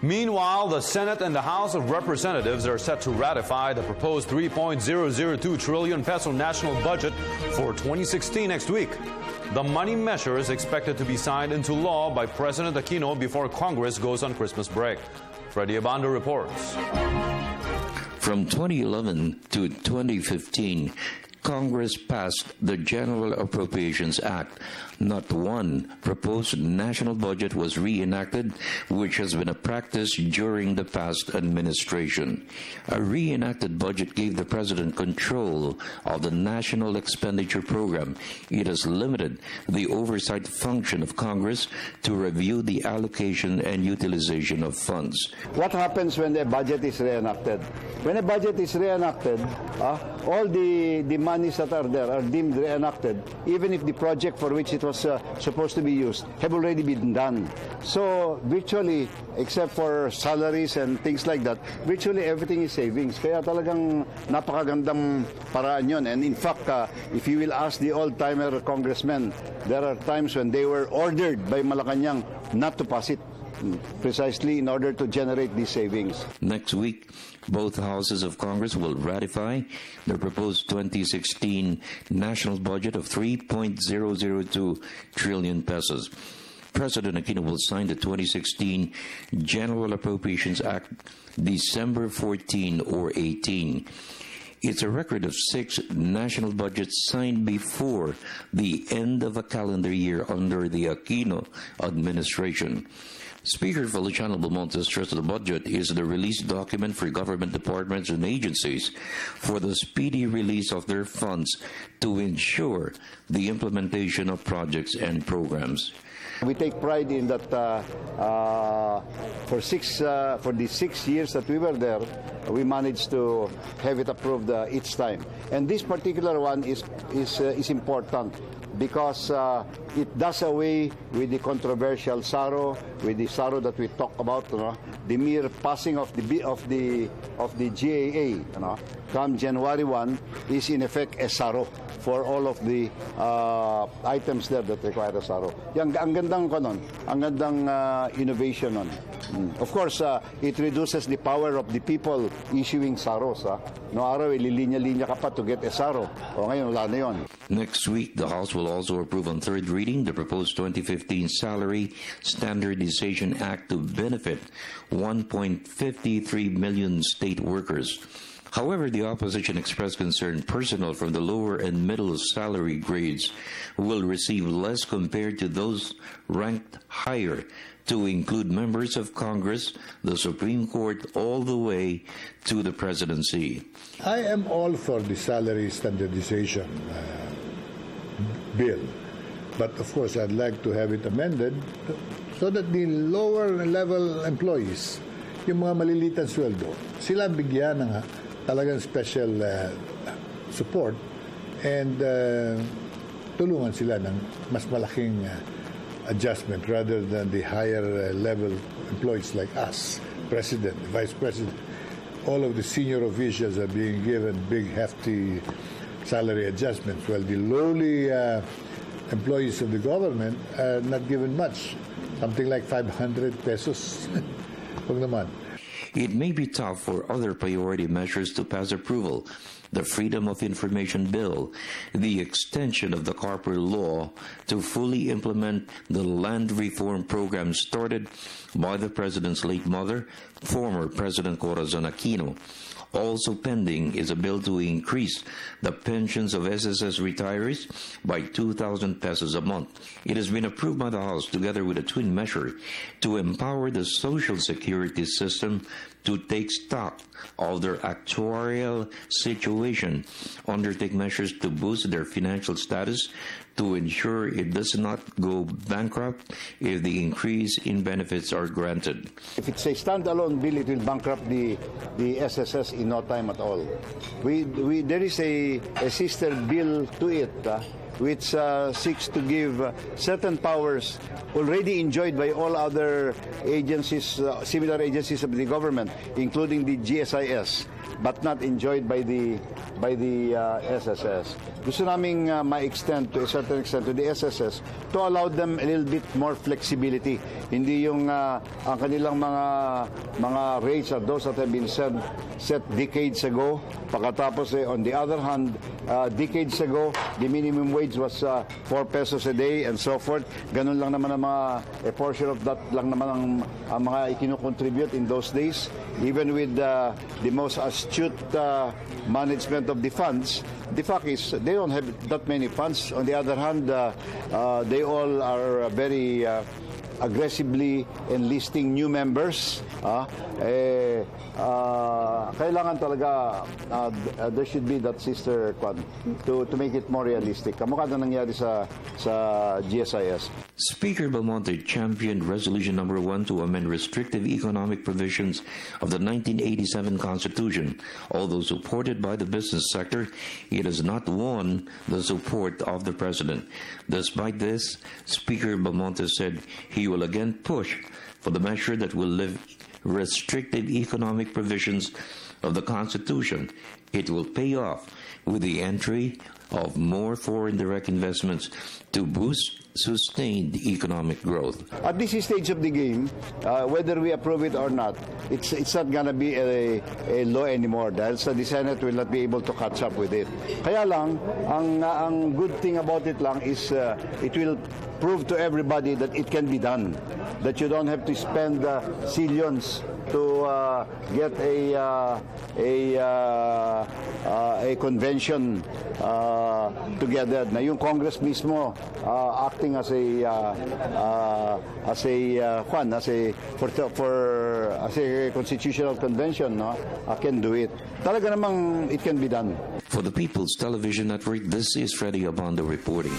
Meanwhile, the Senate and the House of Representatives are set to ratify the proposed 3.002 trillion peso national budget for 2016 next week. The money measure is expected to be signed into law by President Aquino before Congress goes on Christmas break. Freddie Abando reports. From 2011 to 2015, Congress passed the General Appropriations Act. Not one proposed national budget was reenacted, which has been a practice during the past administration. A reenacted budget gave the President control of the national expenditure program. It has limited the oversight function of Congress to review the allocation and utilization of funds. What happens when the budget is reenacted? When a budget is reenacted, all the monies that are there are deemed reenacted, even if the project for which it was supposed to be used have already been done. So virtually, except for salaries and things like that, virtually everything is savings. Kaya talagang napakagandang paraan yun. And in fact, if you will ask the old-timer congressmen, there are times when they were ordered by Malacanang not to pass it, precisely in order to generate these savings. Next week, both houses of Congress will ratify the proposed 2016 national budget of 3.002 trillion pesos. President Aquino will sign the 2016 General Appropriations Act December 14 or 18. It's a record of 6 national budgets signed before the end of a calendar year under the Aquino administration. Speaker Feliciano Belmonte stressed the budget is the release document for government departments and agencies for the speedy release of their funds to ensure the implementation of projects and programs. We take pride in that for the 6 years that we were there, we managed to have it approved each time. And this particular one is important because it does away with the controversial SARO, with the SARO that we talk about, the mere passing of the GAA, come January 1 is in effect a SARO for all of the items there that require a SARO. Ang gandang innovation on. Of course, it reduces the power of the people issuing SAROs. No araw, ililinya-linya ka pa to get a SARO. O ngayon, wala na yun. Next week, the House will also approve on third reading the proposed 2015 Salary Standardization Act to benefit 1.53 million state workers. However, the opposition expressed concern personnel from the lower and middle salary grades will receive less compared to those ranked higher, to include members of Congress, the Supreme Court, all the way to the presidency. I am all for the salary standardization bill. But of course, I'd like to have it amended so that the lower level employees, yung mga malilitan sweldo, sila bigyan ng talagang special support and tulungan sila ng mas malaking adjustment rather than the higher level employees like us, President, Vice President. All of the senior officials are being given big, hefty salary adjustments, while the lowly employees of the government are not given much, something like 500 pesos. Huwag naman. It may be tough for other priority measures to pass approval. The Freedom of Information Bill, the extension of the Carper Law to fully implement the land reform program started by the President's late mother, former President Corazon Aquino. Also pending is a bill to increase the pensions of SSS retirees by 2,000 pesos a month. It has been approved by the House together with a twin measure to empower the Social Security system to take stock of their actuarial situation, undertake measures to boost their financial status, to ensure it does not go bankrupt if the increase in benefits are granted. If it's a standalone bill, it will bankrupt the SSS in no time at all. There is a sister bill to it which seeks to give certain powers already enjoyed by all other agencies, similar agencies of the government, including the GSIS, but not enjoyed by the SSS. Gusto naming ma-extend to a certain extent to the SSS to allow them a little bit more flexibility. Hindi yung ang kanilang mga rates are those that have been set decades ago. Pagkatapos on the other hand, decades ago, the minimum wage was 4 pesos a day and so forth. Ganun lang naman ang a portion of that lang naman ang mga ikinukontribute in those days. Even with the most astute management of the funds, the fact is they don't have that many funds. On the other hand, they all are very aggressively enlisting new members. Kailangan talaga there should be that sister kwan to make it more realistic. Kamukha na nangyari sa GSIS. Speaker Belmonte championed Resolution Number 1 to amend restrictive economic provisions of the 1987 Constitution. Although supported by the business sector, it has not won the support of the President. Despite this, Speaker Belmonte said he will again push for the measure that will lift restrictive economic provisions of the Constitution. It will pay off with the entry of more foreign direct investments to boost sustained economic growth. At this stage of the game, whether we approve it or not, it's not gonna be a law anymore dahil the Senate will not be able to catch up with it. Kaya lang, ang good thing about it lang is it will prove to everybody that it can be done. That you don't have to spend zillions to get a convention together. Na yung Congress mismo acting as a constitutional convention, no, can do it. Talaga namang it can be done. For the People's Television Network, this is Freddie Abando reporting.